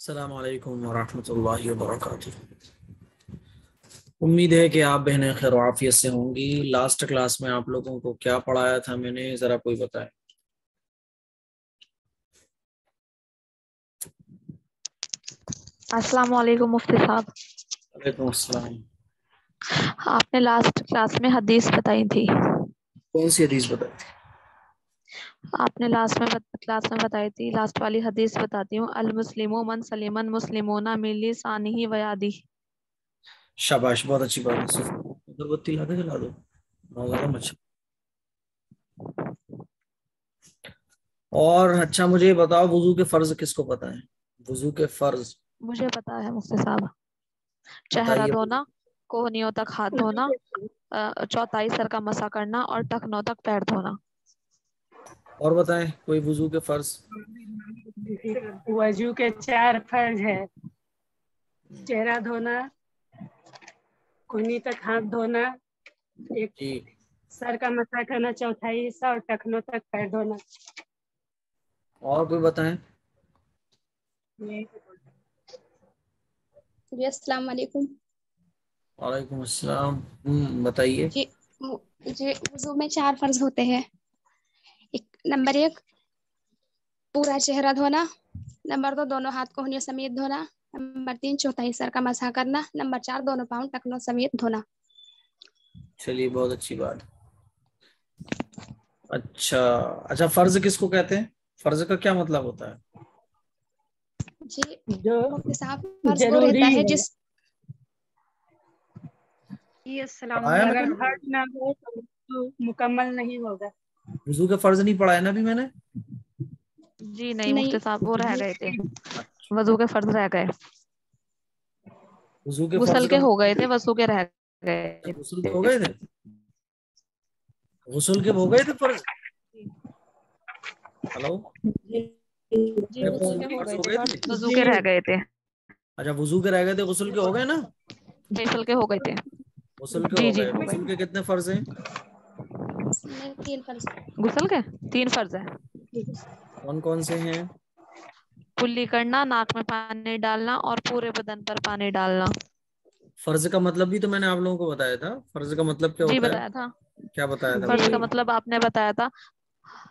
अस्सलाम वालेकुम वरहमतुल्लाहि वबरकातुहू। उम्मीद है कि आप बहनें खैर आफियत से होंगी। लास्ट क्लास में आप लोगों को क्या पढ़ाया था मैंने, जरा कोई बताए। अस्सलाम वालेकुम मुफ्ती साहब। वालेकुम अस्सलाम। आपने लास्ट क्लास में हदीस बताई थी। कौन सी हदीस बताई थी? आपने क्लास में बताई थी। लास्ट वाली हदीस बताती हूँ। अल मुस्लिमो मन सलिमन मुस्लिमोना मिन लिसानिही व यादिही। शाबाश, बहुत अच्छी बात है। सिर्फ अगरबत्ती ला दे, जला दो। बहुत ज्यादा मच्छर। और अच्छा, मुझे ये बताओ, वुजू के फर्ज किसको पता है? वुजू के फर्ज मुझे पता है मुफ्ती साहब। चेहरा बताइए। धोना, कोहनियों तक हाथ धोना, चौथाई सर का मसा करना और टखनों तक पैर धोना। और बताएं कोई वुजू के फर्ज। वजू के 4 फर्ज है। चेहरा धोना, कोहनी तक हाथ धोना, एक जी। सर का मसा करना, चौथाई हिस्सा और टखनों तक पैर धोना। और कोई बताएं। जी अस्सलाम वालेकुम। वालेकुम अस्सलाम। बताइए। जी जी वुजू में 4 फर्ज होते हैं। नंबर 1 पूरा चेहरा धोना। नंबर 2 दोनों हाथ कोहनियों समेत धोना। नंबर 3 चौथाई सर का मसा करना। नंबर 4 दोनों पाँव टखनों समेत धोना। चलिए, बहुत अच्छी बात। अच्छा अच्छा, फर्ज किसको कहते हैं? फर्ज का क्या मतलब होता है? जी जो मुफ्ती साहब, फर्ज वो जरूरी रहता है है, जिस जी अस्सलाम पढ़ाया ना अगर वालेकुम। मैंने? फर्ज ना हो तो मुकम्मल नहीं होगा। वुजू के फर्ज नहीं पढ़ाए ना अभी मैंने? जी नहीं नहीं। मुफ्ती साहब, वो रह गए थे। वजू के फर्ज रह गए। वुजू के फर्ज गुसल का के हो मतलब? गए थे, वजू के रह गए गुस्ल के हो थे। गए थे? गुस्ल के हो गए थे फर्ज? हेलो? जी मेरे वजू गुस्ल के के हो फर्ज गए हो थे, गए थे? फर्ज वजू जी के रह गए थे। अच्छा, वुजू के रह गए थे, गुस्ल के हो गए ना? गुसल के हो गए थे। गुस्ल के जी हो जी गए। हो गुस्ल गए। के कितने फर्ज हैं? में 3 फर्ज। गुसल के 3 फर्ज है। कौन कौन से हैं? कुल्ली करना, नाक में पानी डालना और पूरे बदन पर पानी डालना। फर्ज का मतलब भी तो मैंने आप लोगों को बताया था। फर्ज का मतलब क्या जी होता है? बताया था। क्या बताया था, फर्ज का बताइए। मतलब आपने बताया था।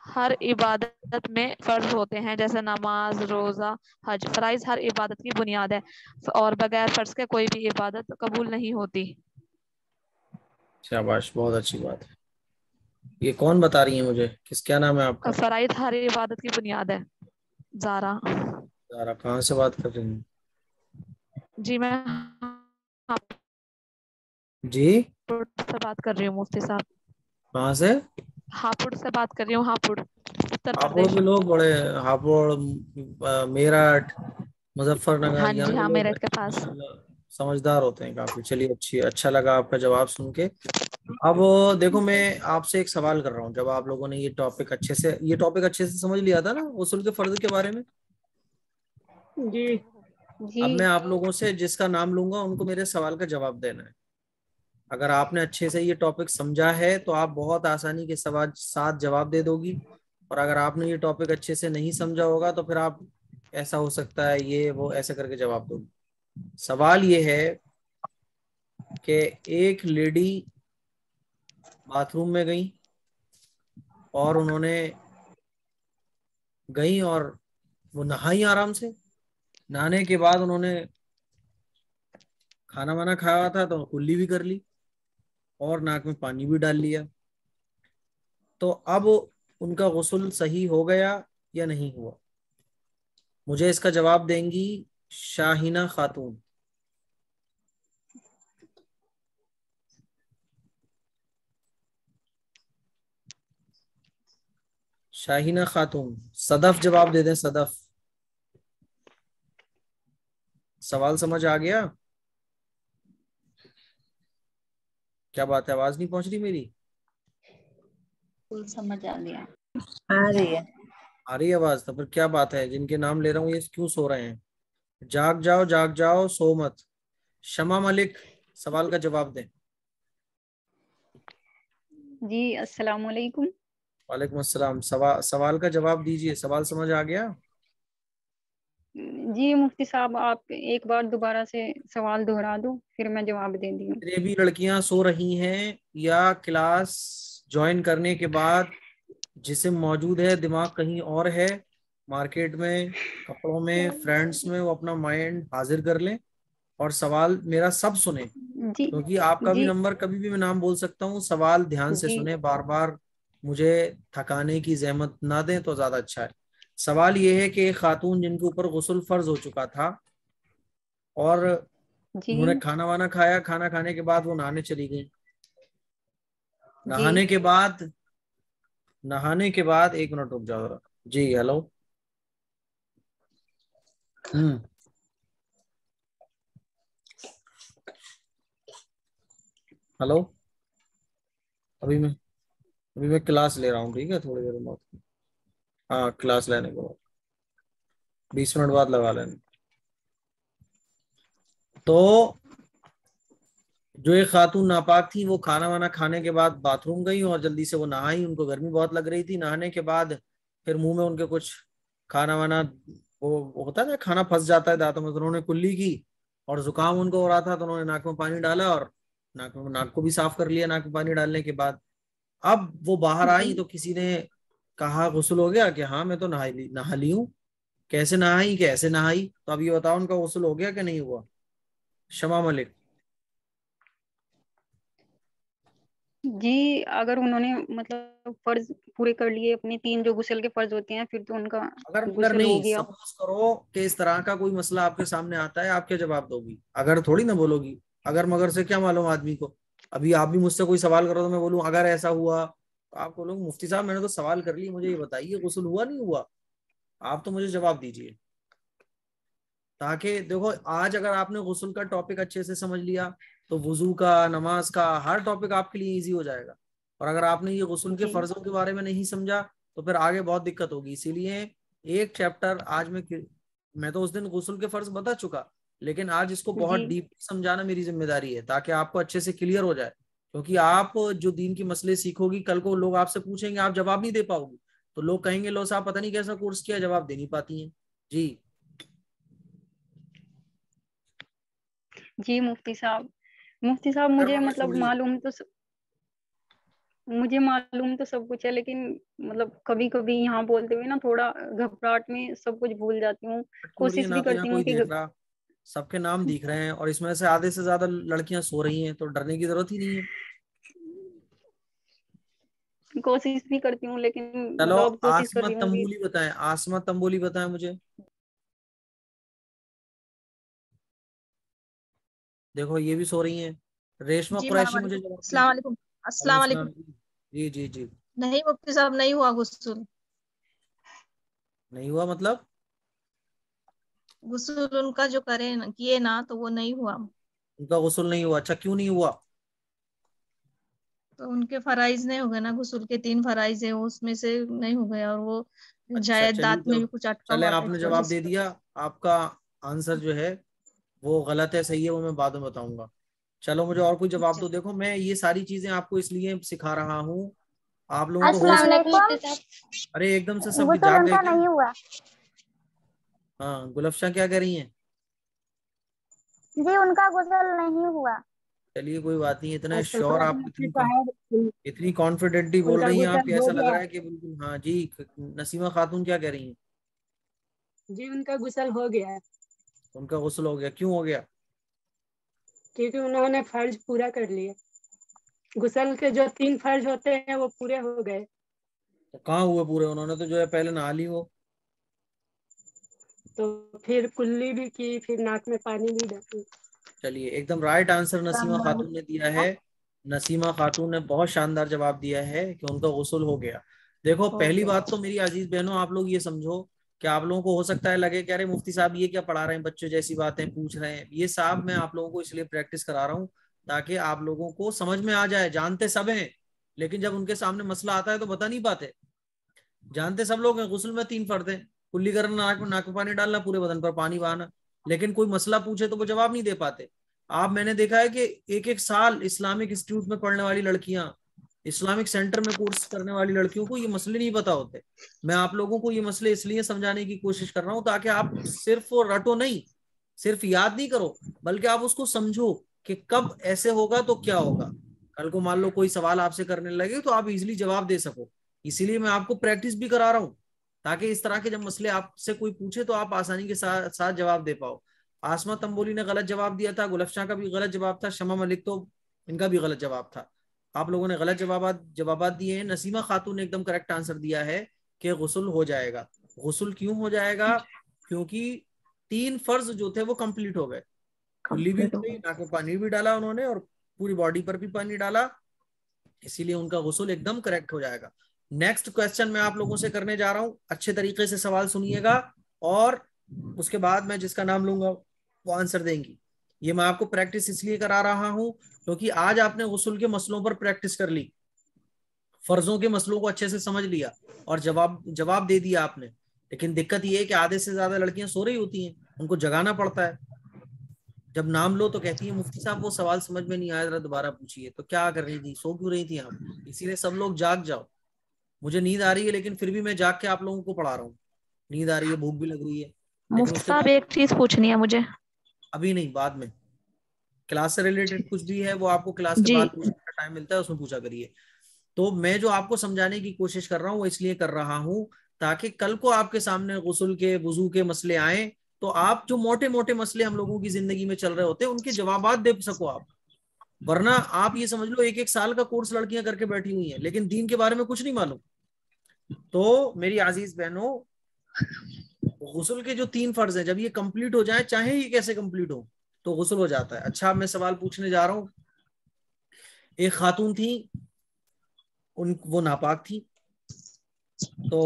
हर इबादत में फर्ज होते हैं, जैसे नमाज, रोजा, हज। फराइज हर इबादत की बुनियाद है और बगैर फर्ज के कोई भी इबादत कबूल नहीं होती। शाबाश, बहुत अच्छी बात है। ये कौन बता रही है मुझे? क्या नाम है आपका? फराइज हर इबादत की बुनियाद है। जारा। यार, आप कहाँ से बात कर रही हैं? जी मैं जी। हापुड़ से बात कर रही हूँ मुफ्ती साहब। कहाँ से? हापुड़ से बात कर रही हूँ, हापुड़, उत्तर हापुड़ प्रदेश। के लोग बड़े। हापुड़, मेरठ, मुजफ्फरनगर, हाँ यहाँ जी के हाँ, लोग मेरठ के पास। माशाल्लाह समझदार होते हैं काफी। चलिए, अच्छा लगा आपका जवाब सुन के। अब देखो, मैं आपसे एक सवाल कर रहा हूँ। जब आप लोगों ने ये टॉपिक अच्छे से समझ लिया था ना, उसूल के फर्ज के बारे में। जी अब जी मैं आप लोगों से जिसका नाम लूंगा उनको मेरे सवाल का जवाब देना है। अगर आपने अच्छे से ये टॉपिक समझा है तो आप बहुत आसानी के सवाल साथ जवाब दे दोगी। और अगर आपने ये टॉपिक अच्छे से नहीं समझा होगा तो फिर आप, ऐसा हो सकता है ये वो ऐसे करके जवाब दोगी। सवाल ये है कि एक लेडी बाथरूम में गई और उन्होंने गई और वो नहाई आराम से। नहाने के बाद उन्होंने खाना वाना खाया था तो कुल्ली भी कर ली और नाक में पानी भी डाल लिया। तो अब उनका गुस्ल सही हो गया या नहीं हुआ? मुझे इसका जवाब देंगी शाहिना खातून। शाहिना खातून। सदफ जवाब दे दें, सदफ। सवाल समझ आ गया? क्या बात है, आवाज नहीं पहुंच रही मेरी? समझ आ गया। आ रही है। आ रही है आवाज? तो फिर क्या बात है, जिनके नाम ले रहा हूँ ये क्यों सो रहे हैं? जाग जाओ, जाग जाओ, सो मत। शमा मलिक, सवाल का जवाब दें। जी अस्सलाम वालेकुम। वालेकुम अस्सलाम। सवाल का जवाब दीजिए। सवाल समझ आ गया? जी मुफ्ती साहब, आप एक बार दोबारा से सवाल दोहरा दो, फिर मैं जवाब दे दी हूँ। जितने भी लड़कियां सो रही हैं या क्लास ज्वाइन करने के बाद जिसम मौजूद है, दिमाग कहीं और है, मार्केट में, कपड़ों में, फ्रेंड्स में, वो अपना माइंड हाजिर कर लें और सवाल मेरा सब सुने, जी क्योंकि आपका भी जी नंबर कभी भी मैं नाम बोल सकता हूँ। सवाल ध्यान से जी सुने, बार बार मुझे थकाने की जहमत ना दें तो ज्यादा अच्छा है। सवाल ये है कि एक खातून जिनके ऊपर गुस्ल फर्ज हो चुका था और जी उन्होंने खाना वाना खाया, खाना खाने के बाद वो नहाने चली गई। जी नहाने के बाद एक मिनट रुक जाओ जरा। जी हेलो। हम्म। हेलो। अभी मैं क्लास ले रहा हूँ, ठीक है, थोड़ी देर बाद। हाँ, क्लास लेने के बाद 20 मिनट बाद लगा लेना। तो जो एक खातून नापाक थी, वो खाना वाना खाने के बाद बाथरूम गई और जल्दी से वो नहाई। उनको गर्मी बहुत लग रही थी। नहाने के बाद फिर मुंह में उनके कुछ खाना वाना, वो होता है ना, खाना फंस जाता है दांतों में, तो उन्होंने कुल्ली की और जुकाम उनको हो रहा था, तो उन्होंने नाक में पानी डाला और नाक को भी साफ कर लिया नाक में पानी डालने के बाद। अब वो बाहर आई जी तो किसी ने कहा गुस्ल हो गया, कि हाँ मैं तो नहा ली हूँ। कैसे नहाई, कैसे नहाई, तो अब ये बताओ उनका गुस्ल हो गया कि नहीं हुआ? शमा मलिक। जी, अगर उन्होंने मतलब फर्ज पूरे कर लिए अपने, 3 जो गुस्ल के फर्ज होते हैं, फिर तो उनका अगर अगर गुस्ल हो नहीं, गया। सपोज करो कि इस तरह का कोई मसला आपके सामने आता है, आप क्या जवाब दोगी? अगर थोड़ी ना बोलोगी, अगर मगर से क्या मालूम आदमी को। अभी आप भी मुझसे कोई सवाल करो तो मैं बोलूं अगर ऐसा हुआ, तो आप बोलोगे मुफ्ती साहब मैंने तो सवाल कर ली, मुझे ये बताइए गुस्ल हुआ नहीं हुआ? आप तो मुझे जवाब दीजिए। ताकि देखो, आज अगर आपने गुस्ल का टॉपिक अच्छे से समझ लिया तो वुजू का, नमाज का, हर टॉपिक आपके लिए इजी हो जाएगा। और अगर आपने ये गुस्ल के जी फर्जों के बारे में नहीं समझा तो फिर आगे बहुत दिक्कत होगी। इसीलिए एक चैप्टर आज मैं तो उस दिन गुस्ल के फर्ज बता चुका, लेकिन आज इसको बहुत जी डीप समझाना मेरी जिम्मेदारी है, ताकि आपको अच्छे से क्लियर हो जाए। क्योंकि आप जो दीन की मसले सीखोगी, कल को लोग आपसे पूछेंगे, आप जवाब नहीं दे पाओगे, तो लोग कहेंगे लो साहब पता नहीं कैसा कोर्स किया, जवाब दे नहीं पाती हैं। जी। जी मुफ्ती साहब, गर्मा में छोड़िए। मुझे मालूम तो सब कुछ है, लेकिन मतलब कभी कभी यहाँ बोलते हुए ना थोड़ा घबराहट में सब कुछ भूल जाती हूँ। छोड़िए कोशिश ना, भी तो यहाँ करती हूँ कोई कि देख रहा, सबके नाम दिख रहे हैं और इसमें से आधे से ज्यादा लड़कियां सो रही हैं, तो डरने की जरूरत ही नहीं है। कोशिश भी करती हूँ, लेकिन चलो, मतलब अब कोशिश कर आसमा रही हूँ कि तंबूली बताएं, आसमा तंबूली बताएं मुझे। देखो ये भी सो रही हैं। रेशमा जी कुरैशी मुझे वालेकुम जवाब अस्सलाम दीजिए। वालेकुम। वालेकुम अस्सलाम वालेकुम। सलाम। जी जी जी। नहीं मुफ्ती साहब, नहीं हुआ गुस्ल। नहीं हुआ मतलब? गुस्ल उनका जो करे ना, किए ना, तो वो नहीं हुआ। उनका गुस्ल नहीं हुआ? अच्छा, क्यों नहीं हुआ? तो उनके फराइज नहीं हो गए ना, गुस्ल के 3 फराइज है, उसमें से नहीं हो गया, और वो अच्छा शायद चलिए, दांत में तो भी कुछ अटका चले, हुआ था, आपने इस वजह जवाब दे से। दिया। आपका आंसर जो है वो गलत है, सही है वो मैं बाद में बताऊंगा। चलो मुझे और कोई जवाब अच्छा। दो। देखो मैं ये सारी चीजें आपको इसलिए सिखा रहा हूँ, आप लोगों को हो अस्सलाम सकता। वालेकुम। अरे एकदम से सब गुस्ल जाग गए उनका क्या? नहीं हुआ। हाँ, गुलफशा क्या कह रही हैं? जी उनका गुस्ल नहीं हुआ। चलिए कोई बात नहीं, इतना आजकल श्योर कुरान आप, में शायद इतनी कॉन्फिडेंटली बोल उनका रही हैं आप गुस्ल कि हो ऐसा लग गया। रहा है कि बिल्कुल। हाँ जी, नसीमा खातून क्या कह रही हैं? जी उनका गुस्ल हो गया है, उनका गुस्ल हो गया, क्यों हो गया? क्योंकि उन्होंने फर्ज पूरा कर लिया। गुस्ल के जो 3 फर्ज होते हैं वो पूरे हो गए। तो कहाँ हुए पूरे? उन्होंने तो जो है पहले नहा ली हो। तो फिर कुल्ली भी की, फिर नाक में पानी भी डाली। चलिए, एकदम राइट आंसर नसीमा खातून ने दिया है। नसीमा खातून ने बहुत शानदार जवाब दिया है कि उनका गुस्ल हो गया। देखो, हो पहली गया। बात तो मेरी अजीज बहनों, आप लोग ये समझो कि आप लोगों को हो सकता है लगे कि अरे मुफ्ती साहब ये क्या पढ़ा रहे हैं, बच्चों जैसी बातें पूछ रहे हैं। ये साहब मैं आप लोगों को इसलिए प्रैक्टिस करा रहा हूँ ताकि आप लोगों को समझ में आ जाए। जानते सब हैं, लेकिन जब उनके सामने मसला आता है तो बता नहीं पाते। जानते सब लोग हैं, गुस्ल में 3 फर्ज हैं, कुल्ली करना, नाक में पानी डालना, पूरे बदन पर पानी बहाना, लेकिन कोई मसला पूछे तो वो जवाब नहीं दे पाते। आप, मैंने देखा है कि एक एक साल इस्लामिक इंस्टीट्यूट में पढ़ने वाली लड़कियां इस्लामिक सेंटर में कोर्स करने वाली लड़कियों को ये मसले नहीं पता होते। मैं आप लोगों को ये मसले इसलिए समझाने की कोशिश कर रहा हूँ ताकि आप सिर्फ रटो नहीं, सिर्फ याद नहीं करो, बल्कि आप उसको समझो कि कब ऐसे होगा तो क्या होगा। कल को मान लो कोई सवाल आपसे करने लगे तो आप इजिली जवाब दे सको। इसीलिए मैं आपको प्रैक्टिस भी करा रहा हूँ, ताकि इस तरह के जब मसले आपसे कोई पूछे तो आप आसानी के साथ जवाब दे पाओ। आसमा तंबोली ने गलत जवाब दिया था, गुलफशां का भी गलत जवाब था, शमा मलिक तो इनका भी गलत जवाब था। आप लोगों ने गलत जवाब दिए हैं। नसीमा खातून ने एकदम करेक्ट आंसर दिया है कि गुस्ल हो जाएगा। गुस्ल क्यों हो जाएगा? क्योंकि 3 फर्ज जो थे वो कंप्लीट हो गए। कुल्ली भी हो गई, नाक में पानी भी डाला उन्होंने और पूरी बॉडी पर भी पानी डाला, इसीलिए उनका गुस्ल एकदम करेक्ट हो जाएगा। नेक्स्ट क्वेश्चन मैं आप लोगों से करने जा रहा हूं, अच्छे तरीके से सवाल सुनिएगा और उसके बाद मैं जिसका नाम लूंगा वो आंसर देंगी। ये मैं आपको प्रैक्टिस इसलिए करा रहा हूं क्योंकि आज आपने गुस्ल के मसलों पर प्रैक्टिस कर ली, फर्जों के मसलों को अच्छे से समझ लिया और जवाब दे दिया आपने। लेकिन दिक्कत ये है कि आधे से ज्यादा लड़कियां सो रही होती हैं, उनको जगाना पड़ता है। जब नाम लो तो कहती है मुफ्ती साहब वो सवाल समझ में नहीं आया, जरा दोबारा पूछिए। तो क्या कर रही थी, सो क्यों रही थी आप? इसीलिए सब लोग जाग जाओ। मुझे नींद आ रही है लेकिन फिर भी मैं जाग के आप लोगों को पढ़ा रहा हूँ। नींद आ रही है, भूख भी लग रही है, लेकिन मुफ्ती उसके साहब बाद एक चीज पूछनी है मुझे। अभी नहीं, बाद में। क्लास से रिलेटेड कुछ भी है वो आपको क्लास के जी बाद पूछने का टाइम मिलता है, उसमें पूछा करिए। तो मैं जो आपको समझाने की कोशिश कर रहा हूँ वो इसलिए कर रहा हूँ ताकि कल को आपके सामने गुस्ल के वुजू के मसले आए तो आप जो मोटे मोटे मसले हम लोगों की जिंदगी में चल रहे होते हैं उनके जवाब दे सको आप। वरना आप ये समझ लो 1-1 साल का कोर्स लड़कियां करके बैठी हुई हैं लेकिन दीन के बारे में कुछ नहीं मालूम। तो मेरी अजीज बहनों, गुस्ल के जो 3 फर्ज हैं जब ये कंप्लीट हो जाए, चाहे ये कैसे कंप्लीट हो, तो गुस्ल हो जाता है। अच्छा, अब मैं सवाल पूछने जा रहा हूँ। एक खातून थी, वो नापाक थी, तो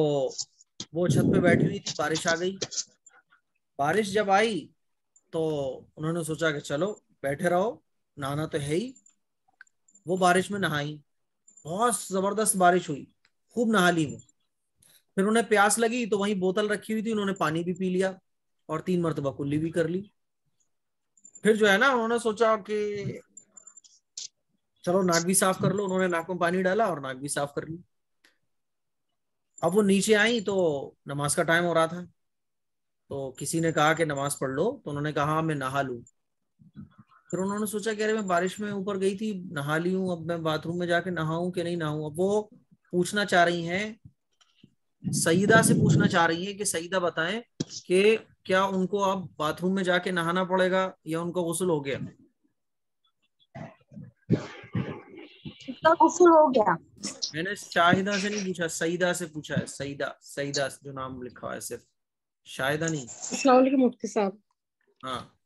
वो छत पे बैठी हुई थी, बारिश आ गई। बारिश जब आई तो उन्होंने सोचा कि चलो बैठे रहो, नहाना तो है ही। वो बारिश में नहाई, बहुत जबरदस्त बारिश हुई, खूब नहा ली वो। फिर उन्हें प्यास लगी तो वहीं बोतल रखी हुई थी, उन्होंने पानी भी पी लिया और 3 मरतबा कुल्ली भी कर ली। फिर जो है ना, उन्होंने सोचा कि चलो नाक भी साफ कर लो। उन्होंने नाक में पानी डाला और नाक भी साफ कर ली। अब वो नीचे आई तो नमाज का टाइम हो रहा था, तो किसी ने कहा कि नमाज पढ़ लो, तो उन्होंने कहा हाँ, मैं नहा लूं। फिर उन्होंने सोचा कि अरे मैं बारिश में ऊपर गई थी, नहा ली हूँ, अब मैं बाथरूम में जाके नहाऊं कि नहीं नहाऊं। अब वो पूछना चाह रही हैं, सईदा से पूछना चाह रही हैं कि सईदा बताएं कि क्या उनको अब बाथरूम में जाके नहाना पड़ेगा या उनका गुस्ल हो गया? उसका गुस्ल हो गया। मैंने शाहिदा से नहीं पूछा, सईदा से पूछा है। सईदा, सईदा जो नाम लिखा हुआ है सिर्फ, शाहिदा नहीं। अस्सलाम वालेकुम मुफ्ती साहब। हाँ,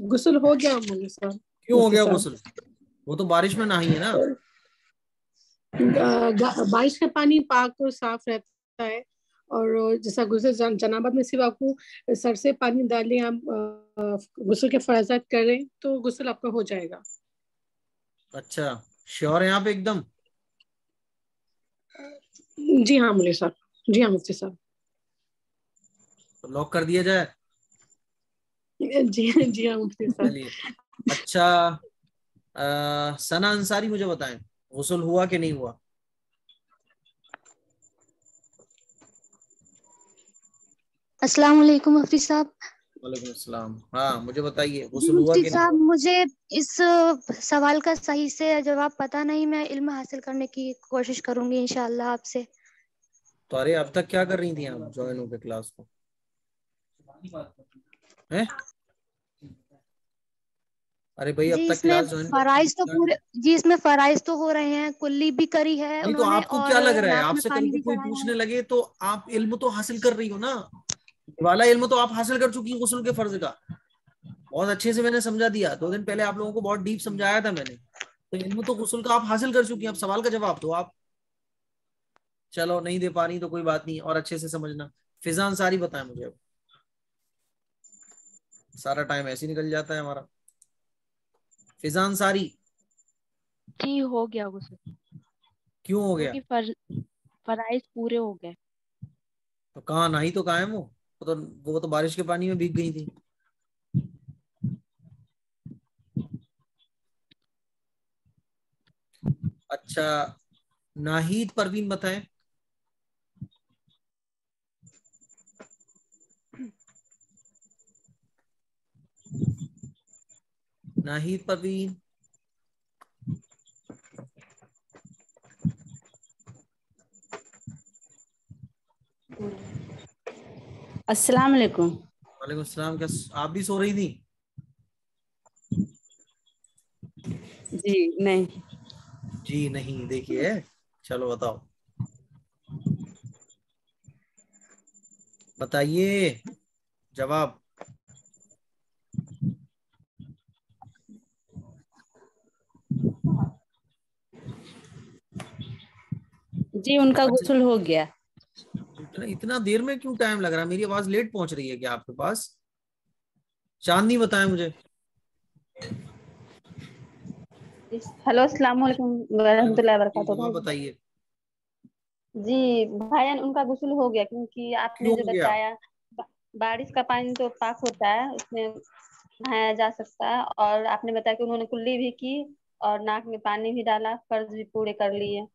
गुस्ल हो गया मुफ्ती साहब। क्यों हो गया गुस्ल? वो तो बारिश में नहाई है ना। बारिश का पानी पाक और साफ रहता है, और जैसा गुस्ल जनाबत में सिर्फ आपको सर से पानी डालें, आप गुस्ल के फराजात करें तो गुस्ल आपका हो जाएगा। अच्छा, श्योर है आप एकदम? जी हाँ मुफ्ती साहब, जी हाँ मुफ्ती साहब। तो लॉक कर दिया जाए? जी जी हाँ मुफ्ती साहब। चलिए। अच्छा, सना अंसारी मुझे बताएं, गुस्ल हुआ कि नहीं हुआ? अस्सलाम वालेकुम मुफ्ती साहब। वालेकुम अस्सलाम। हाँ, मुझे बताइए, गुस्ल हुआ मुफ्ती कि नहीं साहब, हुआ? मुझे इस सवाल का सही से जवाब पता नहीं, मैं इल्म हासिल करने की कोशिश करूंगी इंशाअल्लाह आपसे। तो अरे अब तक क्या कर रही थी आप ज्वाइन होकर क्लास को? हैं? अरे भाई, अब जी तक इसमें क्लास ज्वाइन फराइज तो पूरे, जी इसमें फराइज तो हो रहे हैं, कुल्ली भी करी है नहीं तो उन्होंने आपको और क्या लग रहा है, नाक में आपसे कल पानी को भी कोई चढ़ाया पूछने है। लगे तो आप इल्म तो हासिल कर रही हो ना। ये वाला इल्म तो आप हासिल कर चुकी हैं गुस्ल के फर्ज का। बहुत अच्छे से मैंने समझा दिया, 2 दिन पहले आप लोगों को बहुत डीप समझाया था मैंने। तो इल्म तो गुस्ल का आप हासिल कर चुकी हैं, अब सवाल का जवाब दो आप। चलो नहीं दे पा रही तो कोई बात नहीं, और अच्छे से समझना। फिजा अंसारी बताएं मुझे। अब सारा टाइम ऐसे ही निकल जाता है हमारा। फिजा अंसारी, जी हो गया गुस्ल, क्यों हो गया? क्योंकि फराइज पूरे हो गए। तो कहाँ नहाई, तो कहाँ है वो? वो तो बारिश के पानी में भीग गई थी। अच्छा, नाहिद परवीन बताएं। नाहिद परवीन। अस्सलाम वालेकुम। वालेकुम अस्सलाम। क्या आप भी सो रही थी? जी नहीं। जी नहीं, देखिए। चलो बताओ, बताइए जवाब। जी उनका गुस्ल हो गया। इतना देर में क्यों टाइम लग रहा है? मेरी आवाज लेट पहुंच रही है क्या आपके पास? चांदनी बताएं मुझे। हेलो, अस्सलाम वालेकुम वरहमतुल्लाहि वबरकातुहू। जवाब बताइए। जी भाईजान, उनका गुस्ल हो गया क्योंकि आपने क्यों जो हो गया? बताया बारिश का पानी तो पाक होता है, उसमें नहाया जा सकता है। और आपने बताया कि उन्होंने कुल्ली भी की और नाक में पानी भी डाला, फर्ज भी पूरे कर लिए,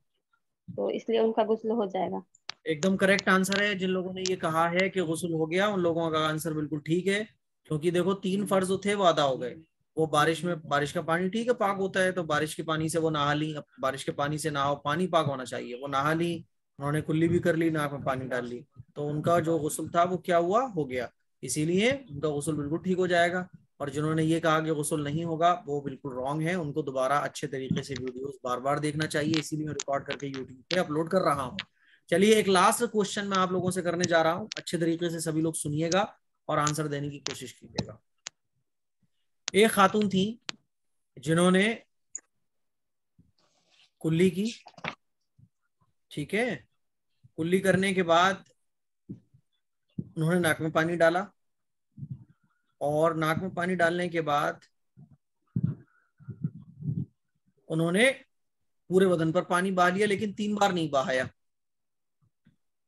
तो इसलिए उनका गुस्ल हो जाएगा। एकदम करेक्ट आंसर है। जिन लोगों ने ये कहा है कि गुस्ल हो गया, उन लोगों का आंसर बिल्कुल ठीक है। क्योंकि देखो, 3 फर्ज जो थे वो अदा हो गए। वो बारिश में, बारिश का पानी ठीक है पाक होता है, तो बारिश के पानी से वो नहा ली। अब बारिश के पानी से नहाओ, पानी पाक होना चाहिए, वो नहा ली। उन्होंने कुल्ली भी कर ली, नाक में पानी डाल ली, तो उनका जो गुस्ल था वो क्या हुआ, हो गया। इसीलिए उनका गुस्ल बिल्कुल ठीक हो जाएगा। और जिन्होंने ये कहा कि गुस्ल नहीं होगा, वो बिल्कुल रॉन्ग है। उनको दोबारा अच्छे तरीके से वीडियोस बार बार देखना चाहिए, इसीलिए मैं रिकॉर्ड करके यूट्यूब पे अपलोड कर रहा हूँ। चलिए, एक लास्ट क्वेश्चन मैं आप लोगों से करने जा रहा हूं। अच्छे तरीके से सभी लोग सुनिएगा और आंसर देने की कोशिश कीजिएगा। एक खातून थी जिन्होंने कुल्ली की, ठीक है। कुल्ली करने के बाद उन्होंने नाक में पानी डाला, और नाक में पानी डालने के बाद उन्होंने पूरे बदन पर पानी बहा लिया, लेकिन 3 बार नहीं बहाया।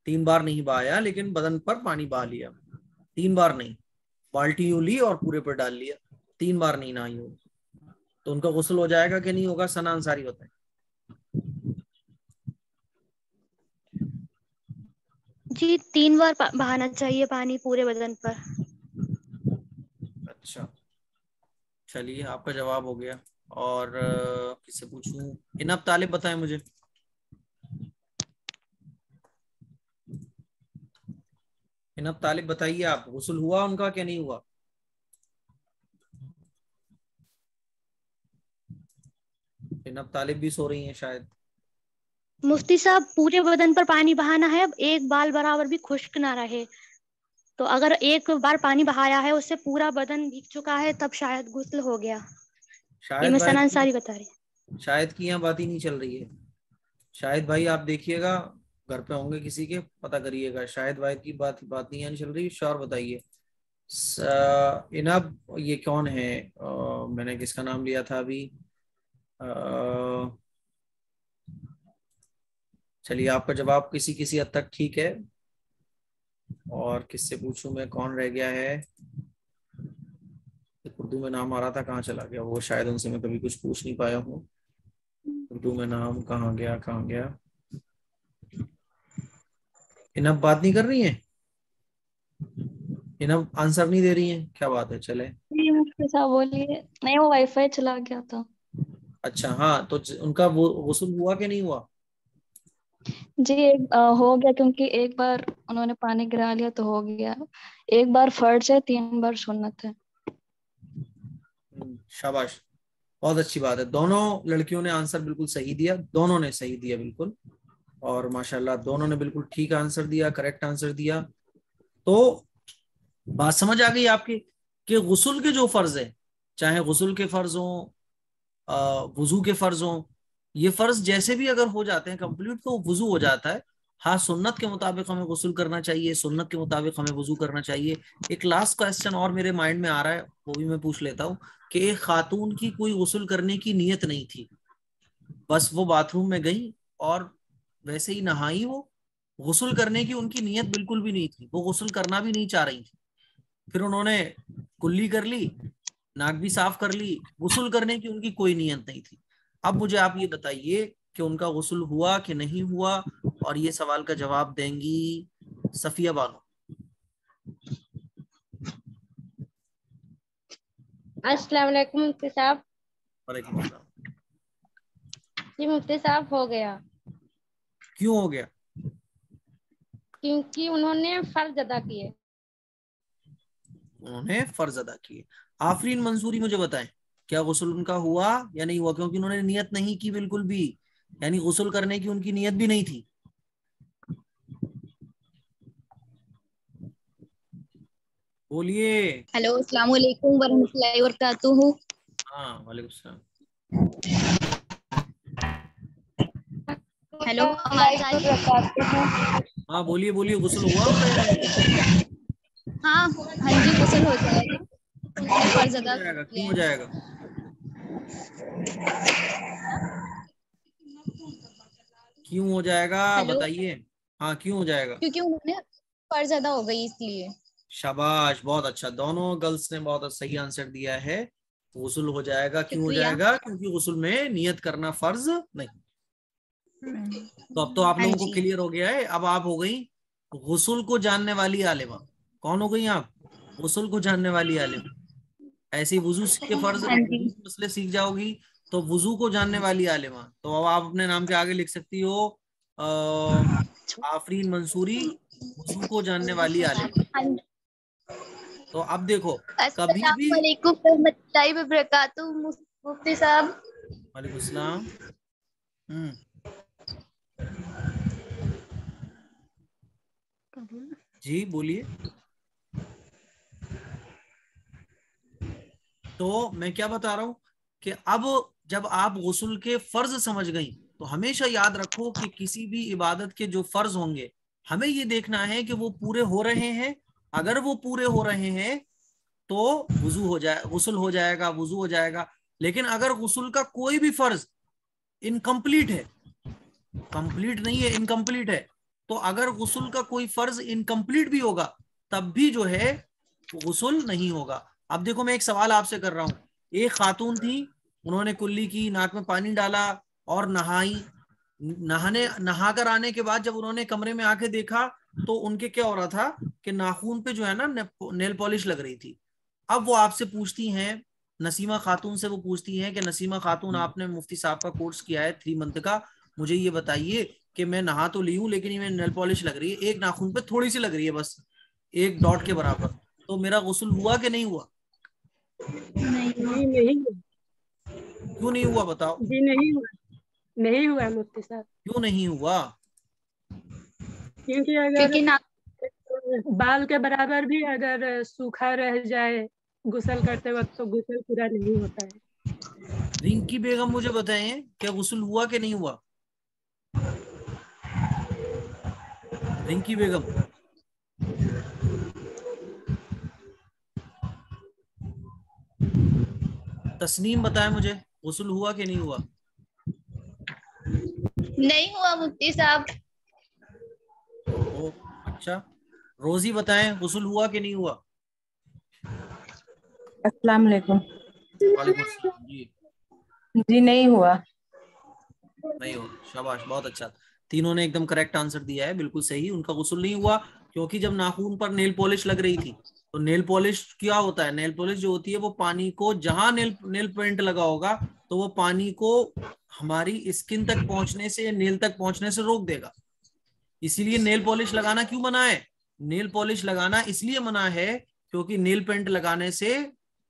3 बार नहीं बहाया, लेकिन बदन पर पानी बहा लिया। 3 बार नहीं, बाल्टी यूं ली और पूरे पर डाल लिया। 3 बार नहीं नहाई हो, तो उनका गुस्ल हो जाएगा कि नहीं होगा? सना अंसारी होता है। जी 3 बार बहाना चाहिए पानी पूरे बदन पर। अच्छा, चलिए आपका जवाब हो गया। और किससे पूछूं? इनब तालिब बताएं मुझे। इनब तालिब बताइए, आप गुस्ल हुआ उनका क्या नहीं हुआ? इनब तालिब भी सो रही हैं शायद। मुफ्ती साहब, पूरे बदन पर पानी बहाना है, अब एक बाल बराबर भी खुश्क ना रहे। तो अगर एक बार पानी बहाया है, उससे पूरा बदन भीग चुका है, तब शायद गुस्ल हो गया। ये शायद मैं भाई सना अंसारी बता रही। शायद की यहाँ बात ही नहीं चल रही है। शायद भाई आप देखिएगा, घर पे होंगे किसी के, पता करिएगा। शायद भाई की बात नहीं यहाँ चल रही। श्योर बताइए। इनब, ये कौन है? मैंने किसका नाम लिया था अभी? चलिए, आपका जवाब किसी किसी हद तक ठीक है। और किससे पूछूं मैं, कौन रह गया है? उर्दू में नाम आ रहा था, कहाँ चला गया वो? शायद उनसे मैं कभी कुछ पूछ नहीं पाया हूँ। उर्दू में नाम कहाँ गया, कहाँ गया? इनब बात नहीं कर रही है, इनब आंसर नहीं दे रही है, क्या बात है? चले, जी मुफ्ती साहब बोलिए। नहीं, वो वाईफाई चला गया था। अच्छा हाँ, तो उनका वो गुस्ल हुआ कि नहीं हुआ? जी हो गया, क्योंकि एक बार उन्होंने पानी गिरा लिया तो हो गया। एक बार फर्ज है, 3 बार सुन्नत है। शाबाश, बहुत अच्छी बात है। दोनों लड़कियों ने आंसर बिल्कुल सही दिया, दोनों ने सही दिया बिल्कुल। और माशाल्लाह दोनों ने बिल्कुल ठीक आंसर दिया, करेक्ट आंसर दिया। तो बात समझ आ गई आपकी कि गुस्ल के जो फर्ज है, चाहे गुस्ल के फर्ज हो, वुजू के फर्ज हो, ये फर्ज जैसे भी अगर हो जाते हैं कंप्लीट, तो वुजू हो जाता है। हाँ, सुन्नत के मुताबिक हमें गुस्ल करना चाहिए, सुन्नत के मुताबिक हमें वुजू करना चाहिए। एक लास्ट क्वेश्चन और मेरे माइंड में आ रहा है, वो भी मैं पूछ लेता हूँ कि एक खातून की कोई गुस्ल करने की नीयत नहीं थी, बस वो बाथरूम में गई और वैसे ही नहाई। वो गुस्ल करने की उनकी नीयत बिल्कुल भी नहीं थी, वो गुस्ल करना भी नहीं चाह रही थी। फिर उन्होंने कुल्ली कर ली, नाक भी साफ कर ली, गुस्ल करने की उनकी कोई नीयत नहीं थी। अब मुझे आप ये बताइए कि उनका गुस्ल हुआ कि नहीं हुआ, और ये सवाल का जवाब देंगी सफिया बानो। अस्सलाम वालेकुम मुफ्ती साहब। वालेकुम सलाम। जी मुफ्ती साहब हो गया। क्यों हो गया? क्योंकि उन्होंने फर्ज अदा किए। उन्होंने फर्ज अदा किए। आफरीन मंसूरी मुझे बताएं, क्या गुस्ल उनका हुआ या नहीं हुआ? क्योंकि उन्होंने नियत नहीं की बिल्कुल भी, यानी गुस्ल करने की उनकी नियत भी नहीं थी। बोलिए। हेलो, अस्सलाम वालेकुम वरहमतुल्लाहि वबरकातुहू। हाँ वालेकुम सलाम। हेलो, आवाज आ रही है? हाँ बोलिए बोलिए, गुस्ल हुआ उनका या नहीं? हाँ हाँ जी, गुस्ल हो जाएगा, उन्होंने फर्ज अदा क्यों किया हो जाएगा? क्यों हो जाएगा हेलो, बताइए। हाँ क्यों हो जाएगा? क्योंकि उन्होंने फर्ज अदा हो गई इसलिए। शाबाश, बहुत अच्छा, दोनों गर्ल्स ने बहुत सही आंसर दिया है। गुस्ल हो जाएगा। क्यों हो शुक्रिया। जाएगा? क्योंकि गुस्ल में नियत करना फर्ज नहीं। तो अब तो आप हाँ लोगों को जी। क्लियर हो गया है। अब आप हो गई गुस्ल को जानने वाली आलिमा। कौन हो गई आप? गुस्ल को जानने वाली आलिमा। ऐसे वुजू के फर्ज हाँ जी। मसले सीख जाओगी तो वुजू को जानने वाली आलिमा। तो अब आप अपने नाम के आगे लिख सकती हो आफरीन मंसूरी, वुजू को जानने वाली आलिमा। हाँ जी। तो अब देखो, कभी भी। अस्सलाम वालेकुम वरहमतुल्लाहि वबरकातुहू मुफ्ती साहब। वालेकुम सलाम। जी बोलिए। तो मैं क्या बता रहा हूं कि अब जब आप गुस्ल के फर्ज समझ गई तो हमेशा याद रखो कि किसी भी इबादत के जो फर्ज होंगे हमें ये देखना है कि वो पूरे हो रहे हैं। अगर वो पूरे हो रहे हैं तो वुजू हो जाए, गुस्ल हो जाएगा, वुजू हो जाएगा। लेकिन अगर गुस्ल का कोई भी फर्ज इनकम्प्लीट है, कंप्लीट नहीं है, इनकम्प्लीट है, तो अगर गुस्ल का कोई फर्ज इनकम्प्लीट भी होगा तब भी जो है गुस्ल नहीं होगा। अब देखो, मैं एक सवाल आपसे कर रहा हूं। एक खातून थी, उन्होंने कुल्ली की, नाक में पानी डाला और नहाई। नहाकर आने के बाद जब उन्होंने कमरे में आके देखा तो उनके क्या हो रहा था कि नाखून पे जो है ना नेल पॉलिश लग रही थी। अब वो आपसे पूछती हैं, नसीमा खातून से वो पूछती हैं कि नसीमा खातून, आपने मुफ्ती साहब का कोर्स किया है 3 मंथ का, मुझे ये बताइए कि मैं नहा तो ली हूँ लेकिन ये नेल पॉलिश लग रही है, एक नाखून पे थोड़ी सी लग रही है, बस 1 डॉट के बराबर, तो मेरा गुस्ल हुआ कि नहीं हुआ? नहीं। क्यों नहीं हुआ बताओ? जी नहीं हुआ मुफ्ती साहब। क्यों नहीं हुआ? क्योंकि अगर बाल के बराबर भी अगर सूखा रह जाए गुस्ल करते वक्त तो गुस्ल पूरा नहीं होता है। रिंकी बेगम मुझे बताएं, क्या गुस्ल हुआ कि नहीं हुआ? रिंकी बेगम, तस्नीम बताएं मुझे, गुस्ल हुआ कि नहीं हुआ? नहीं हुआ मुफ्ती साहब। ओ अच्छा। रोजी बताएं, गुस्ल हुआ कि नहीं हुआ? अस्सलाम वालेकुम। वालेकुम अस्सलाम। जी जी नहीं हुआ। नहीं हुआ, शाबाश, बहुत अच्छा। तीनों ने एकदम करेक्ट आंसर दिया है, बिल्कुल सही। उनका गुस्ल नहीं हुआ क्योंकि जब नाखून पर नेल पॉलिश लग रही थी, तो नेल पॉलिश क्या होता है, नेल पॉलिश जो होती है वो पानी को, जहां नेल पेंट लगा होगा तो वो पानी को हमारी स्किन तक पहुंचने से, नेल तक पहुंचने से रोक देगा। इसीलिए नेल पॉलिश लगाना क्यों मना है? नेल पॉलिश लगाना इसलिए मना है क्योंकि नेल पेंट लगाने से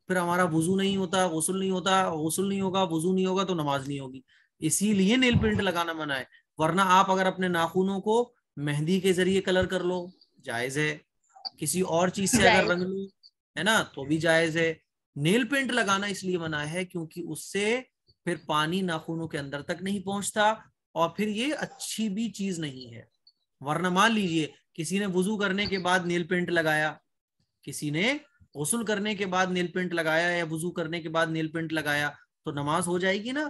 फिर हमारा वुजू नहीं होता, गुस्ल नहीं होता, गुस्ल नहीं होगा, वुजू नहीं होगा तो नमाज नहीं होगी। इसीलिए नेल पेंट लगाना मना है। वरना आप अगर अपने नाखूनों को मेहंदी के जरिए कलर कर लो, जायज है। किसी और चीज से अगर रंग लो, है ना, तो भी जायज है। नेल पेंट लगाना इसलिए मना है क्योंकि उससे फिर पानी नाखूनों के अंदर तक नहीं पहुंचता और फिर ये अच्छी भी चीज नहीं है। वरना मान लीजिए किसी ने वुजू करने के बाद नेल पेंट लगाया, किसी ने गुस्ल करने के बाद नेल पेंट लगाया या वुजू करने के बाद नेल पेंट लगाया, तो नमाज हो जाएगी ना?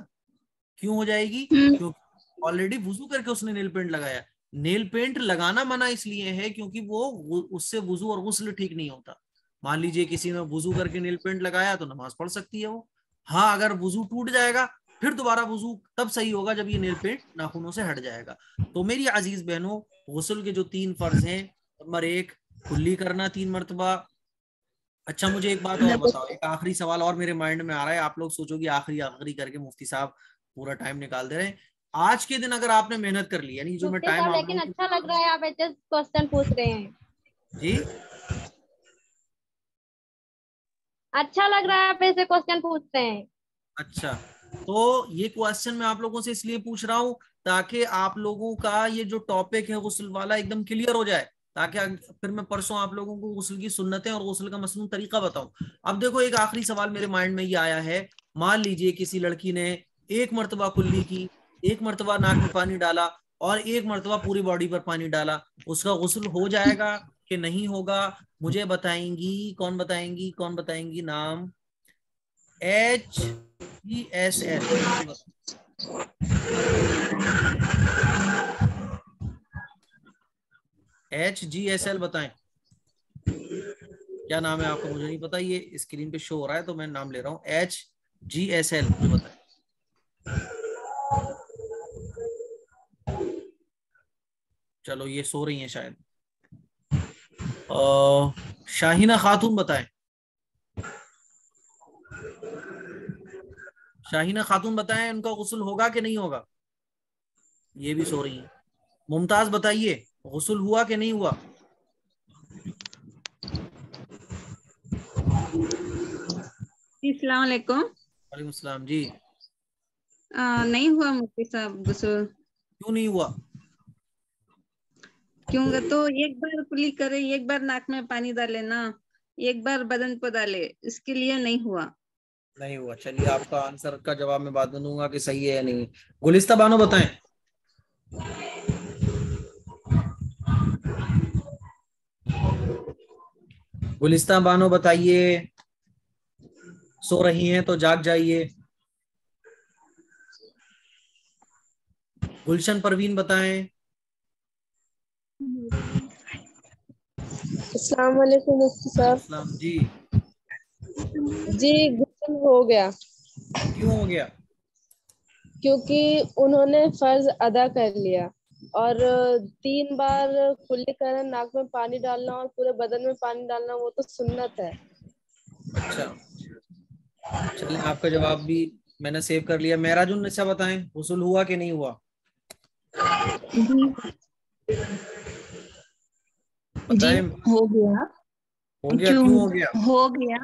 क्यों हो जाएगी? क्योंकि ऑलरेडी वुजू करके उसने नेल पेंट लगाया। नेल पेंट लगाना मना इसलिए है क्योंकि वो उससे वुजू और गुस्ल ठीक नहीं होता। मान लीजिए किसी ने वुजू करके नेल पेंट लगाया तो नमाज पढ़ सकती है वो। हाँ, अगर वुजू टूट जाएगा फिर दोबारा वुजू तब सही होगा जब ये नेल पेंट नाखूनों से हट जाएगा। तो मेरी अजीज बहनों, गुस्ल के जो 3 फर्ज हैं, नंबर 1 कुल्ली करना 3 मरतबा। अच्छा मुझे एक बात और बताओ, एक आखिरी सवाल और मेरे माइंड में आ रहा है, आप लोग सोचोगे आखिरी करके मुफ्ती साहब पूरा टाइम निकाल दे रहे हैं। आज के दिन अगर आपने मेहनत कर ली, यानी जो मैं टाइम, लेकिन अच्छा लग रहा है आप ऐसे क्वेश्चन पूछ रहे हैं जी, अच्छा लग रहा है आप ऐसे क्वेश्चन पूछ रहे हैं। अच्छा तो ये क्वेश्चन मैं आप लोगों से इसलिए पूछ रहा हूँ ताकि आप लोगों का ये जो टॉपिक है गुस्ल वाला एकदम क्लियर हो जाए, ताकि फिर मैं परसों आप लोगों को गुस्ल की सुन्नतें और गुस्ल का मसनून तरीका बताऊं। अब देखो एक आखिरी सवाल मेरे माइंड में ये आया है, मान लीजिए किसी लड़की ने 1 मरतबा कुल्ली की, 1 मरतबा नाक में पानी डाला और 1 मरतबा पूरी बॉडी पर पानी डाला, उसका गुस्ल हो जाएगा कि नहीं होगा? मुझे बताएंगी, कौन बताएंगी नाम? HGSL HGSL बताएं क्या नाम है आपको? मुझे नहीं पता, ये स्क्रीन पे शो हो रहा है तो मैं नाम ले रहा हूँ, HGSL बताएं। चलो ये सो रही हैं शायद। शाहीना खातून बताएं, शाहीना खातून बताएं उनका गुस्ल होगा कि नहीं होगा? ये भी सो रही हैं। मुमताज बताइए गुस्ल हुआ कि नहीं हुआ? अस्सलाम वालेकुम। वालेकुम सलाम जी। नहीं हुआ मुफ्ती साहब गुस्ल। क्यों नहीं हुआ? क्योंकि तो एक बार कुली करे, एक बार नाक में पानी डाले ना, एक बार बदन पर डाले, इसके लिए नहीं हुआ। नहीं हुआ। चलिए आपका आंसर का जवाब मैं बाद में दूंगा कि सही है या नहीं। गुलिस्ता बानो बताएं। गुलिस्ता बानो बताइए, सो रही हैं तो जाग जाइए। गुलशन परवीन बताएं। अस्सलाम वालेकुम मुफ्ती साहब। अस्सलाम जी। जी गुस्ल हो गया। क्यों हो गया? क्योंकि उन्होंने फर्ज अदा कर लिया और 3 बार कुल्ली करना, नाक में पानी डालना और पूरे बदन में पानी डालना वो तो सुन्नत है। अच्छा चलिए आपका जवाब भी मैंने सेव कर लिया। मेहराजुन अच्छा बताएं गुस्ल हुआ कि नहीं हुआ? जी हो गया। क्यों हो गया? हो गया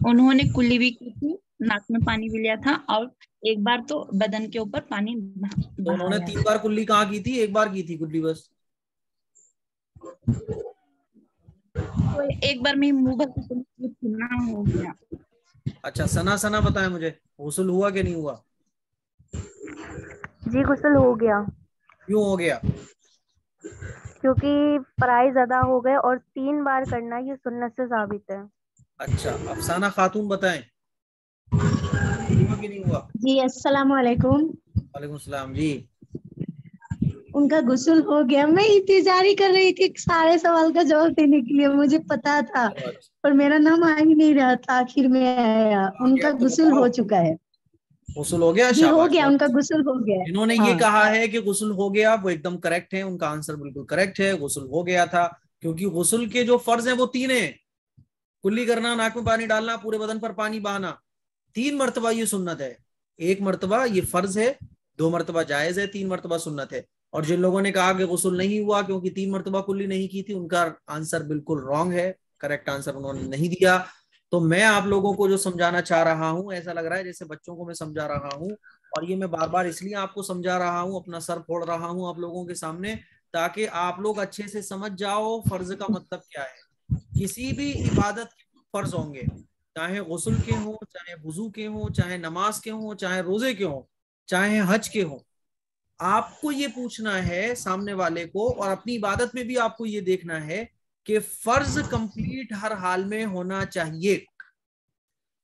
उन्होंने कुल्ली भी की थी, नाक में पानी भी लिया था और एक बार तो बदन के ऊपर पानी तो उन्होंने 3 बार कुल्ली कहाँ की थी? 1 बार की थी कुल्ली बस? तो एक बार में मुंह भर ना हो गया। अच्छा सना बताएं मुझे गुस्ल हुआ कि नहीं हुआ? जी गुस्ल हो गया। क्यों हो गया? क्योंकि फराइज अदा हो गए और 3 बार करना ये सुन्नत से साबित है। अच्छा अफसाना खातून बताएं हुआ कि नहीं हुआ? जी अस्सलाम वालेकुम। वालेकुम सलाम जी। उनका गुस्ल हो गया। मैं इंतजार ही कर रही थी सारे सवाल का जवाब देने के लिए, मुझे पता था पर मेरा नाम आ ही नहीं रहा था, आखिर में आया। उनका गुस्ल हो चुका है। गुस्ल हो गया? जी हो गया, उनका गुस्ल हो गया। इन्होंने ये कहा है कि गुस्ल हो गया, वो एकदम करेक्ट है, उनका आंसर बिल्कुल करेक्ट है, गुस्ल हो गया था। क्योंकि गुस्ल के जो फर्ज हैं वो 3 हैं, कुल्ली करना, नाक में पानी डालना, पूरे बदन पर पानी बहाना। 3 मरतबा ये सुन्नत है, 1 मरतबा ये फर्ज है, 2 मरतबा जायज है, 3 मरतबा सुन्नत है। और जिन लोगों ने कहा कि गुस्ल नहीं हुआ क्योंकि 3 मरतबा कुल्ली नहीं की थी, उनका आंसर बिल्कुल रॉन्ग है, करेक्ट आंसर उन्होंने नहीं दिया। तो मैं आप लोगों को जो समझाना चाह रहा हूं, ऐसा लग रहा है जैसे बच्चों को मैं समझा रहा हूं, और ये मैं बार बार इसलिए आपको समझा रहा हूं, अपना सर फोड़ रहा हूं आप लोगों के सामने, ताकि आप लोग अच्छे से समझ जाओ फर्ज का मतलब क्या है। किसी भी इबादत के फर्ज होंगे, चाहे गुस्ल के हो, चाहे वुजू के हो, चाहे नमाज के हो, चाहे रोजे के हो, चाहे हज के हो। आपको ये पूछना है सामने वाले को, और अपनी इबादत में भी आपको ये देखना है कि फर्ज कंप्लीट हर हाल में होना चाहिए।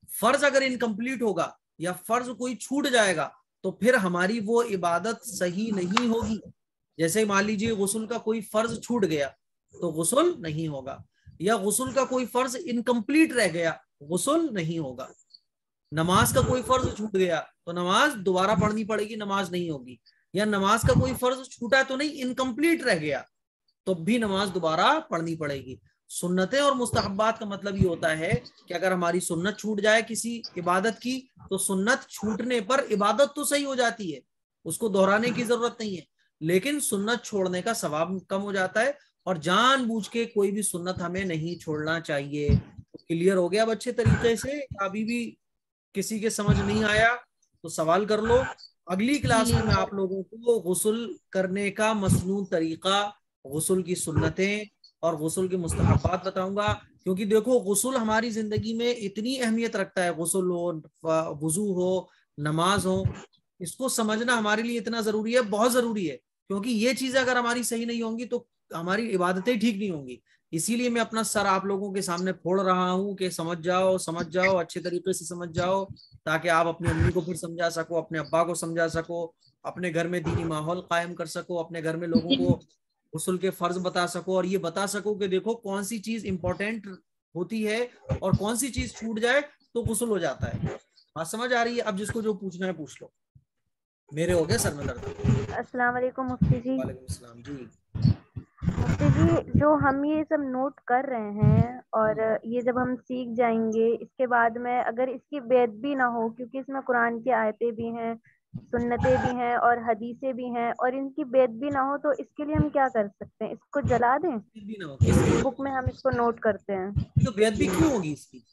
फर्ज अगर इनकम्प्लीट होगा या फर्ज कोई छूट जाएगा तो फिर हमारी वो इबादत सही नहीं होगी। जैसे मान लीजिए गुस्ल का कोई फर्ज छूट गया तो गुस्ल नहीं होगा, या गुस्ल का कोई फर्ज इनकम्प्लीट रह गया, गुस्ल नहीं होगा। नमाज का कोई फर्ज छूट गया तो नमाज दोबारा पढ़नी पड़ेगी, नमाज नहीं होगी। या नमाज का कोई फर्ज छूटा तो नहीं, इनकम्प्लीट रह गया तो भी नमाज दोबारा पढ़नी पड़ेगी। सुन्नतें और मुस्तहब्बात का मतलब ये होता है कि अगर हमारी सुन्नत छूट जाए किसी इबादत की तो सुन्नत छूटने पर इबादत तो सही हो जाती है, उसको दोहराने की जरूरत नहीं है, लेकिन सुन्नत छोड़ने का सवाब कम हो जाता है। और जानबूझ के कोई भी सुन्नत हमें नहीं छोड़ना चाहिए। तो क्लियर हो गया अब अच्छे तरीके से? अभी भी किसी के समझ नहीं आया तो सवाल कर लो। अगली क्लास में मैं आप लोगों को गुस्ल करने का मसनून तरीका, गुस्ल की सुन्नतें और गुस्ल के मुस्तहब्बात बताऊंगा। क्योंकि देखो गुस्ल हमारी जिंदगी में इतनी अहमियत रखता है, गुस्ल हो, वुजू हो, नमाज हो, इसको समझना हमारे लिए इतना जरूरी है, बहुत जरूरी है। क्योंकि ये चीजें अगर हमारी सही नहीं होंगी तो हमारी इबादतें ठीक नहीं होंगी। इसीलिए मैं अपना सर आप लोगों के सामने फोड़ रहा हूँ कि समझ जाओ, अच्छे तरीके से समझ जाओ, ताकि आप अपनी अम्मी को फिर समझा सको, अपने अब्बा को समझा सको, अपने घर में दीनी माहौल कायम कर सको, अपने घर में लोगों को गुस्ल के फर्ज बता सको और ये बता सको कि देखो कौन सी चीज इंपॉर्टेंट होती है और कौन सी चीज छूट जाए तो गुस्ल हो जाता है। बात समझ आ रही है? अब जिसको जो पूछना है पूछ लो। मेरे हो गए सर में दर्द। अस्सलाम वालेकुम मुफ्ती जी। वालेकुम अस्सलाम जी। मुफ्ती जी, जो हम ये सब नोट कर रहे हैं और ये जब हम सीख जाएंगे इसके बाद में अगर इसकी बेअदबी ना हो, क्योंकि इसमें कुरान की आयतें भी हैं, सुन्नतें भी हैं और हदीसें भी हैं, और इनकी बेअदबी ना हो तो इसके लिए हम क्या कर सकते हैं? इसको जला दें? बुक में हम इसको नोट करते हैं तो बेअदबी क्यों होगी इसकी?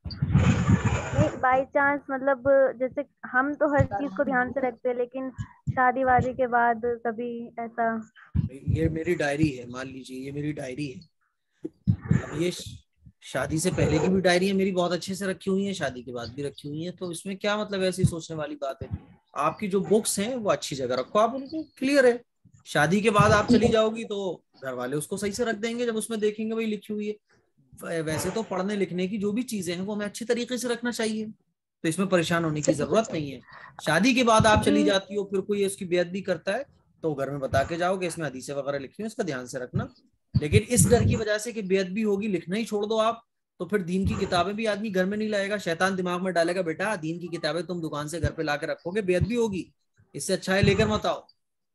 नहीं, बाई चांस मतलब जैसे हम तो हर चीज को ध्यान से रखते हैं, लेकिन शादी वादी के बाद कभी ऐसा। ये मेरी डायरी है, मान लीजिए ये मेरी डायरी है। अब ये शादी से पहले की भी डायरी है मेरी, बहुत अच्छे से रखी हुई है, शादी के बाद भी रखी हुई है, तो इसमें क्या मतलब ऐसी सोचने वाली बात है? आपकी जो बुक्स हैं वो अच्छी जगह रखो, आप उनको, क्लियर है। शादी के बाद आप चली जाओगी तो घर वाले उसको सही से रख देंगे, जब उसमें देखेंगे वही लिखी हुई है। वैसे तो पढ़ने लिखने की जो भी चीजें हैं वो हमें अच्छी तरीके से रखना चाहिए, तो इसमें परेशान होने की जरूरत नहीं है। शादी के बाद आप चली जाती हो, फिर कोई उसकी बेअदबी करता है तो घर में बता के जाओ कि इसमें हदीसें वगैरह लिखी हुई, इसका ध्यान से रखना। लेकिन इस डर की वजह से कि बेअदबी होगी लिखना ही छोड़ दो आप, तो फिर दीन की किताबें भी आदमी घर में नहीं लाएगा। शैतान दिमाग में डालेगा बेटा दीन की किताबें तुम दुकान से घर पे ला के रखोगे, बेअदबी होगी, इससे अच्छा है लेकर मत आओ।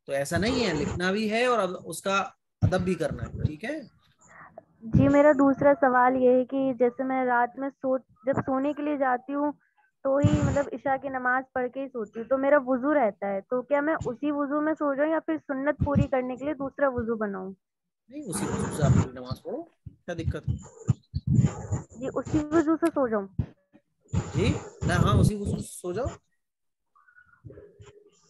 तो ऐसा नहीं है, लिखना भी है और उसका अदब भी करना है, ठीक है जी। मेरा दूसरा सवाल ये है कि जैसे मैं रात में जब सोने के लिए जाती हूँ तो ही मतलब इशा की नमाज पढ़ के ही सोती हूँ, तो मेरा वुजू रहता है, तो क्या मैं उसी वुजू में सो जाऊँ या फिर सुन्नत पूरी करने के लिए दूसरा वुजू बनाऊँ? नहीं, उसी वुजू से आप नमाज पढ़ो, क्या दिक्कत है जी? उसी वुजू से सो जाऊँ जी? ना, हाँ उसी वुजू से सो जाओ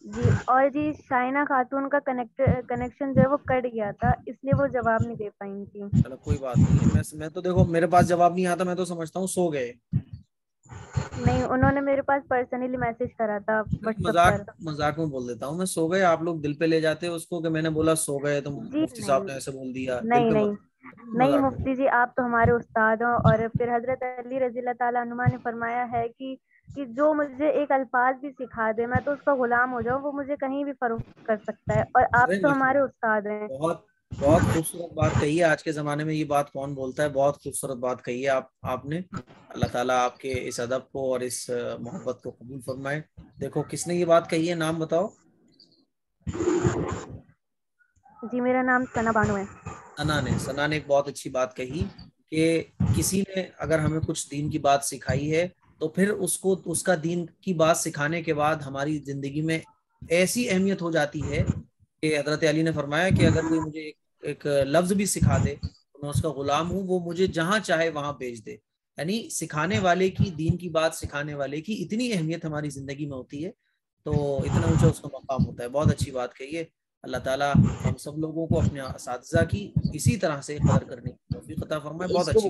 जी। और जी शाइना खातून का कनेक्शन जो है वो कट गया था, इसलिए वो जवाब नहीं दे पाई थी। चलो कोई बात नहीं, मैं तो देखो मेरे पास जवाब नहीं आता, मैं तो समझता हूँ सो गए। नहीं, उन्होंने मेरे पास पर्सनली मैसेज करा था मजाक में बोल देता हूँ मैं, सो गए। आप लोग दिल पे ले जाते हो उसको कि मैंने बोला सो गए तो मुफ्ती साहब ने ऐसे बोल दिया। नहीं मुफ्ती जी, आप तो हमारे उस्ताद हो। और फिर हजरत अली रज़ी अल्लाह ताला अन्हुमा ने फरमाया है कि जो मुझे एक अल्फाज भी सिखा दे मैं तो उसका गुलाम हो जाऊं, वो मुझे कहीं भी फरोख्त कर सकता है, और आप तो हमारे उस्ताद हैं। बहुत खूबसूरत बात कही है। आज के जमाने में ये बात कौन बोलता है? बहुत खूबसूरत बात कही है आपने। अल्लाह ताला आपके इस अदब को और इस मोहब्बत को कबूल फरमाए। देखो किसने ये बात कही है, नाम बताओ। जी मेरा नाम सना बानो है। सना ने एक बहुत अच्छी बात कही कि किसी ने अगर हमें कुछ दीन की बात सिखाई है तो फिर उसको उसका दीन की बात सिखाने के बाद हमारी जिंदगी में ऐसी अहमियत हो जाती है कि हजरत अली ने फरमाया कि अगर कोई मुझे एक लफ्ज भी सिखा दे तो मैं उसका गुलाम हूँ, वो मुझे जहां चाहे वहां भेज दे। यानी सिखाने वाले की, दीन की बात सिखाने वाले की इतनी अहमियत हमारी जिंदगी में होती है, तो इतना ऊंचा उसका मकाम होता है। बहुत अच्छी बात कही है। अल्लाह ताला हम सब लोगों को अपने असातिज़ा की इसी तरह से कदर करने की तौफीक अता फरमाए। बहुत अच्छी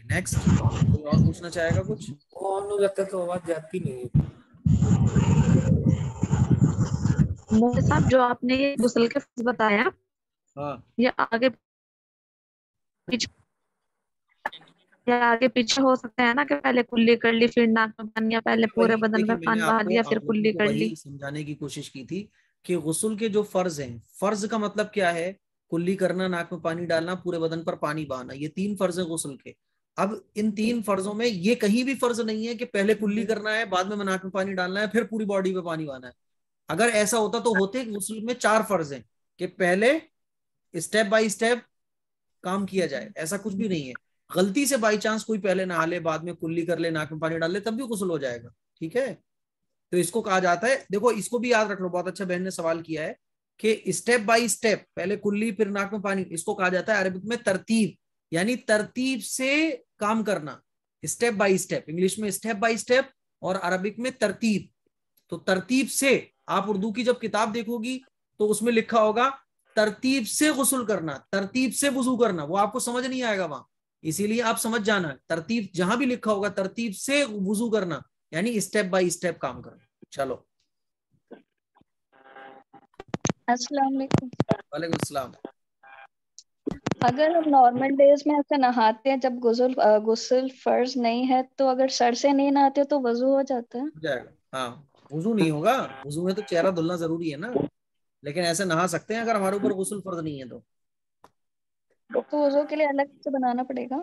नेक्स्ट कोई और पूछना चाहेगा कुछ? तो आवाज जाती नहीं है। मोदी साहब जो आपने ये गुस्ल के फर्ज बताया, हाँ, ये आगे पीछे हो सकते हैं ना कि पहले कुल्ली कर ली फिर नाक में पानी, या पहले पूरे बदन में पानी बहा दिया फिर कुल्ली कर ली? समझाने की कोशिश की थी कि गुस्ल के जो फर्ज हैं, फर्ज का मतलब क्या है? कुल्ली करना, नाक में पानी डालना, पूरे बदन पर पानी बहाना, ये 3 फर्ज है गुस्ल के। अब इन 3 फर्जों में ये कहीं भी फर्ज नहीं है कि पहले कुल्ली करना है, बाद में नाक में पानी डालना है, फिर पूरी बॉडी पे पानी बहाना है। अगर ऐसा होता तो होते गुस्ल में 4 फर्ज हैं कि पहले स्टेप बाय स्टेप काम किया जाए, ऐसा कुछ भी नहीं है। गलती से बाई चांस कोई पहले नहा ले, बाद में कुल्ली कर ले, नाक में पानी डाल ले, तब भी गुस्ल हो जाएगा। ठीक है, तो इसको कहा जाता है, देखो इसको भी याद रख लो, बहुत अच्छा बहन ने सवाल किया है कि स्टेप बाय स्टेप, पहले कुल्ली फिर नाक में पानी, इसको कहा जाता है अरबिक में तरतीब, यानी तरतीब से काम करना, स्टेप बाय स्टेप। इंग्लिश में स्टेप बाय स्टेप और अरबिक में तरतीब। तो तरतीब से, आप उर्दू की जब किताब देखोगी तो उसमें लिखा होगा तरतीब से गुस्ल करना, तरतीब से वुजू करना, वो आपको समझ नहीं आएगा वहां, इसीलिए आप समझ जाना, तरतीब जहां भी लिखा होगा तरतीब से वुजू करना यानी स्टेप बाय स्टेप काम करना। चलो, अस्सलाम वालेकुम। वालेकुम अस्सलाम। अगर हम नॉर्मल डेज में ऐसे नहाते हैं जब गुस्ल फर्ज नहीं है, तो अगर सर से नहीं नहाते तो वजू हो जाता है? हो जाएगा। हाँ, वुजू नहीं होगा, वुजू में तो चेहरा धुलना जरूरी है ना, लेकिन ऐसे नहा सकते हैं अगर हमारे ऊपर गुस्ल फर्ज नहीं है तो वजू के लिए अलग से बनाना पड़ेगा?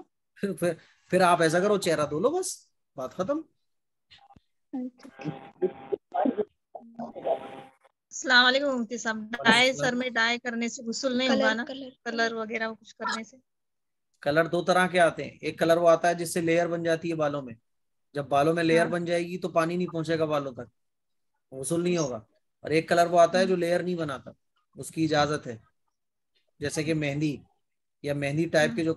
फिर आप ऐसा करो, चेहरा धो लो, बस बात खत्म। अस्सलाम वालेकुम मुफ्ती साहब, डाई सर में डाई करने से गुस्ल नहीं होगा ना? कलर वगैरह कुछ करने से? कलर 2 तरह के आते हैं। एक कलर वो आता है जिससे लेयर बन जाती है बालों में, जब बालों में लेयर बन जाएगी तो पानी नहीं पहुंचेगा बालों तक, गुस्ल नहीं होगा। और एक कलर वो आता है जो लेयर नहीं बनाता, उसकी इजाजत है, जैसे कि मेहंदी या मेहंदी टाइप के जो